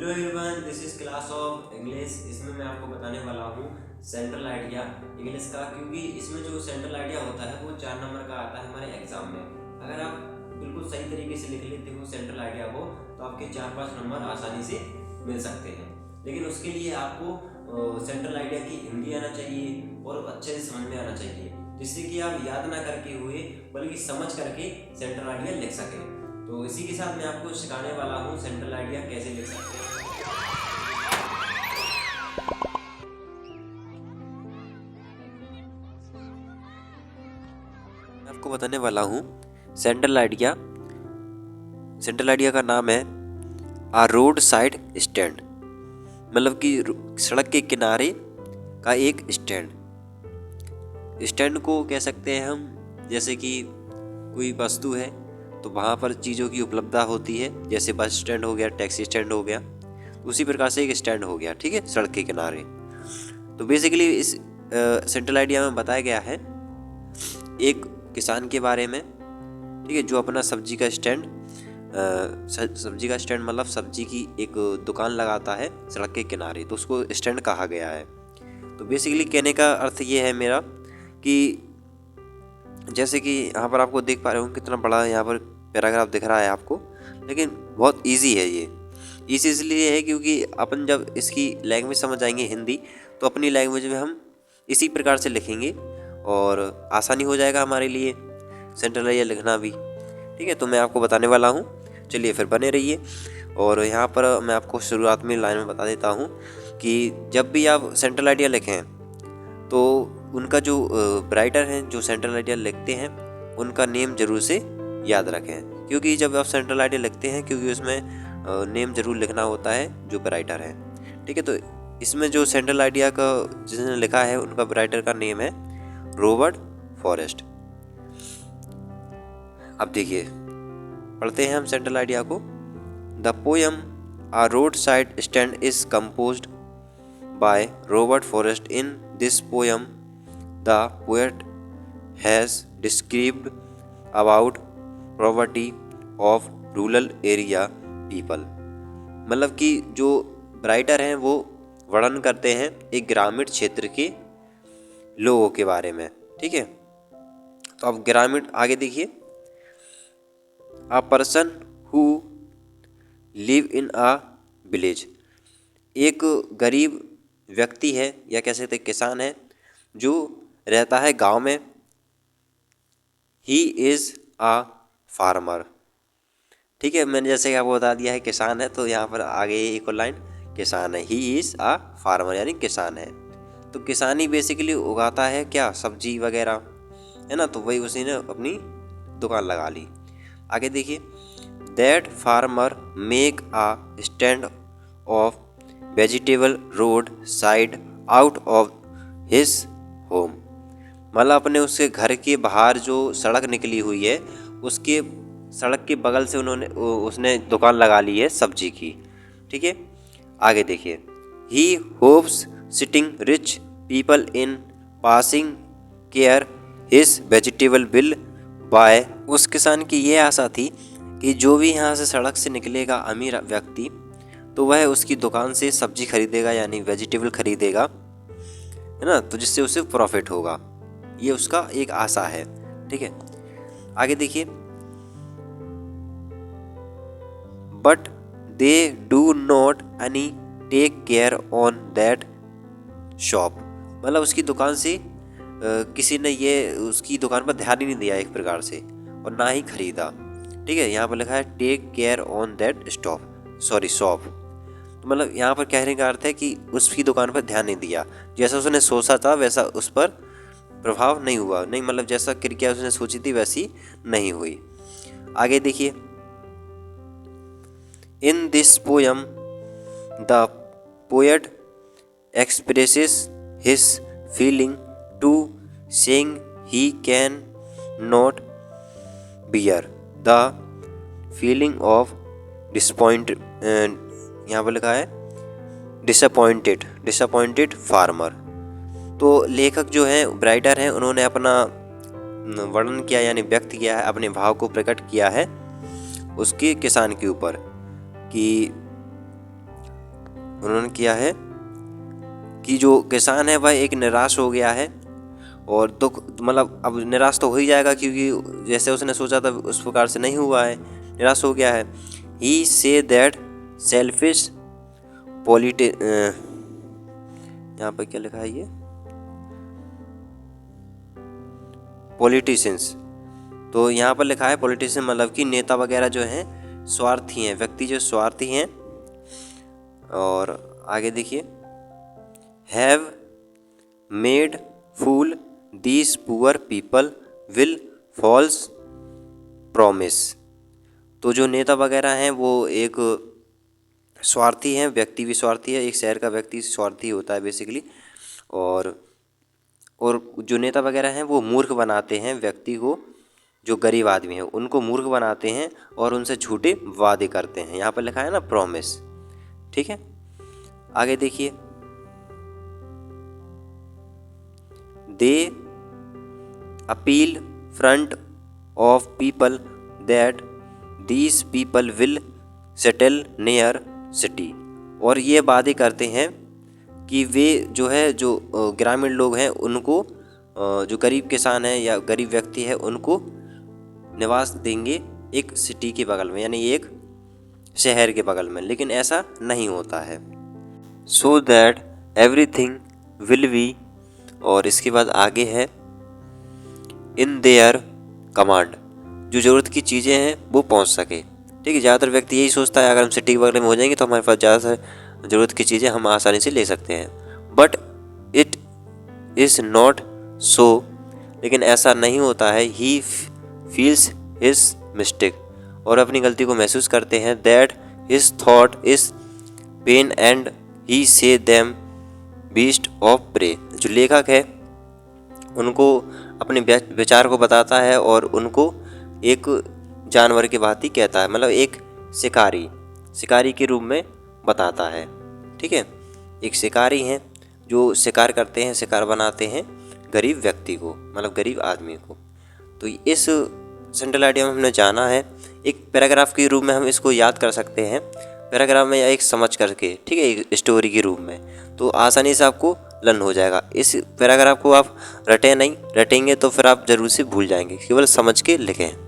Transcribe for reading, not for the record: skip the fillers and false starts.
Hello everyone, this is class of English. इसमें मैं आपको बताने वाला हूँ सेंट्रल आइडिया इंग्लिश का, क्योंकि इसमें जो सेंट्रल आइडिया होता है वो 4 नंबर का आता है हमारे एग्जाम में। अगर आप बिल्कुल सही तरीके से लिख लेते हो सेंट्रल आइडिया को तो आपके 4-5 नंबर आसानी से मिल सकते हैं। लेकिन उसके लिए आपको सेंट्रल आइडिया की हिंदी आना चाहिए और अच्छे से समझ में आना चाहिए, जिससे कि आप याद ना करके हुए बल्कि समझ करके सेंट्रल आइडिया लिख सकें। तो इसी के साथ मैं आपको सिखाने वाला हूँ सेंट्रल आइडिया कैसे लिख सकते हैं। मैं आपको बताने वाला हूँ सेंट्रल आइडिया। सेंट्रल आइडिया का नाम है आ रोड साइड स्टैंड, मतलब कि सड़क के किनारे का एक स्टैंड। स्टैंड को कह सकते हैं हम, जैसे कि कोई वस्तु है तो वहाँ पर चीज़ों की उपलब्धता होती है, जैसे बस स्टैंड हो गया, टैक्सी स्टैंड हो गया, उसी प्रकार से एक स्टैंड हो गया, ठीक है, सड़क के किनारे। तो बेसिकली इस सेंट्रल आइडिया में बताया गया है एक किसान के बारे में, ठीक है, जो अपना सब्जी का स्टैंड मतलब सब्जी की एक दुकान लगाता है सड़क के किनारे, तो उसको स्टैंड कहा गया है। तो बेसिकली कहने का अर्थ ये है मेरा कि जैसे कि यहाँ पर आपको देख पा रहे हो कितना बड़ा यहाँ पर पैराग्राफ दिख रहा है आपको, लेकिन बहुत इजी है ये। इसी इसलिए है क्योंकि अपन जब इसकी लैंग्वेज समझ आएंगे हिंदी, तो अपनी लैंग्वेज में हम इसी प्रकार से लिखेंगे और आसानी हो जाएगा हमारे लिए सेंट्रल आइडिया लिखना भी, ठीक है। तो मैं आपको बताने वाला हूँ, चलिए फिर बने रहिए। और यहाँ पर मैं आपको शुरुआत में लाइन में बता देता हूँ कि जब भी आप सेंट्रल आइडिया लिखें तो उनका जो राइटर हैं जो सेंट्रल आइडिया लिखते हैं उनका नेम जरूर से याद रखें, क्योंकि जब आप सेंट्रल आइडिया लिखते हैं क्योंकि उसमें नेम जरूर लिखना होता है जो राइटर है, ठीक है। तो इसमें जो सेंट्रल आइडिया का जिसने लिखा है उनका राइटर का नेम है रॉबर्ट फॉरेस्ट। अब देखिए पढ़ते हैं हम सेंट्रल आइडिया को। The poem a roadside stand is composed by Robert Frost. In this poem the poet has described about poverty of rural area people, मतलब कि जो राइटर हैं वो वर्णन करते हैं एक ग्रामीण क्षेत्र के लोगों के बारे में, ठीक है। तो अब ग्रामीण आगे देखिए। A person who live in a village, एक गरीब व्यक्ति है या कह सकते किसान है जो रहता है गांव में। He is a farmer, ठीक है, मैंने जैसे कि आपको बता दिया है किसान है, तो यहाँ पर आगे एक और लाइन किसान है। He is a farmer यानी किसान है। तो किसानी बेसिकली उगाता है क्या, सब्जी वगैरह, है ना, तो वही उसी ने अपनी दुकान लगा ली। आगे देखिए। That farmer make a stand of vegetable roadside out of his home, मतलब अपने उसके घर के बाहर जो सड़क निकली हुई है उसके सड़क के बगल से उसने दुकान लगा ली है सब्जी की, ठीक है। आगे देखिए। He hopes sitting rich people in passing care his vegetable bill by, उस किसान की ये आशा थी कि जो भी यहाँ से सड़क से निकलेगा अमीर व्यक्ति तो वह उसकी दुकान से सब्जी खरीदेगा यानी वेजिटेबल खरीदेगा, है ना, तो जिससे उसे प्रॉफिट होगा। ये उसका एक आशा है, ठीक है। आगे देखिए। But they do not any take care on that shop, मतलब उसकी दुकान से किसी ने ये उसकी दुकान पर ध्यान ही नहीं दिया एक प्रकार से और ना ही खरीदा, ठीक है। यहाँ पर लिखा है take care on that shop, तो मतलब यहाँ पर कहने का अर्थ है कि उसकी दुकान पर ध्यान नहीं दिया, जैसा उसने सोचा था वैसा उस पर प्रभाव नहीं हुआ, नहीं मतलब जैसा क्रिया उसने सोची थी वैसी नहीं हुई। आगे देखिए। इन this poem the poet expresses his feeling to saying he can not bear the feeling of यहाँ पर लिखा है disappointed farmer। तो लेखक जो हैं राइटर हैं उन्होंने अपना वर्णन किया यानी व्यक्त किया है, अपने भाव को प्रकट किया है उसके किसान के ऊपर कि उन्होंने किया है कि जो किसान है वह एक निराश हो गया है और दुख, मतलब अब निराश तो हो ही जाएगा क्योंकि जैसे उसने सोचा था उस प्रकार से नहीं हुआ है, निराश हो गया है। ही से दैट सेल्फिश यहाँ पर क्या लिखा है ये, पॉलिटिशियंस, तो यहाँ पर लिखा है पॉलिटिशियन मतलब कि नेता वगैरह जो हैं स्वार्थी हैं, व्यक्ति जो स्वार्थी हैं। और आगे देखिए, have made fool these poor people will false promise. तो जो नेता वगैरह हैं वो एक स्वार्थी हैं, व्यक्ति भी स्वार्थी है, एक शहर का व्यक्ति स्वार्थी होता है बेसिकली। और जो नेता वगैरह हैं वो मूर्ख बनाते हैं व्यक्ति को, जो गरीब आदमी है उनको मूर्ख बनाते हैं और उनसे झूठे वादे करते हैं। यहाँ पर लिखा है ना प्रॉमिस, ठीक है। आगे देखिए, they appeal front of people that these people will settle near city. और ये वादे करते हैं कि वे जो है जो ग्रामीण लोग हैं उनको, जो गरीब किसान है या गरीब व्यक्ति है उनको निवास देंगे एक सिटी के बगल में, यानी एक शहर के बगल में, लेकिन ऐसा नहीं होता है। So that everything will be, और इसके बाद आगे है इन देयर कमांड, जो ज़रूरत की चीज़ें हैं वो पहुंच सके, ठीक है। ज़्यादातर व्यक्ति यही सोचता है अगर हम सिटी के बगल में हो जाएंगे तो हमारे पास ज़्यादा ज़रूरत की चीज़ें हम आसानी से ले सकते हैं। But it is not so, लेकिन ऐसा नहीं होता है। ही फील्स हिज मिस्टेक, और अपनी गलती को महसूस करते हैं। That his thought is pain and he say them beast of pray. जो लेखक है उनको अपने विचार को बताता है और उनको एक जानवर की भांति कहता है, मतलब एक शिकारी के रूप में बताता है, ठीक है। एक शिकारी हैं जो शिकार करते हैं, शिकार बनाते हैं गरीब व्यक्ति को, मतलब गरीब आदमी को। तो इस सेंट्रल आइडिया में हमने जाना है, एक पैराग्राफ के रूप में हम इसको याद कर सकते हैं, पैराग्राफ में या एक समझ करके, ठीक है, एक स्टोरी के रूप में, तो आसानी से आपको लर्न हो जाएगा। इस पैराग्राफ को आप रटेंगे तो फिर आप जरूर से भूल जाएंगे, केवल समझ के लिखें।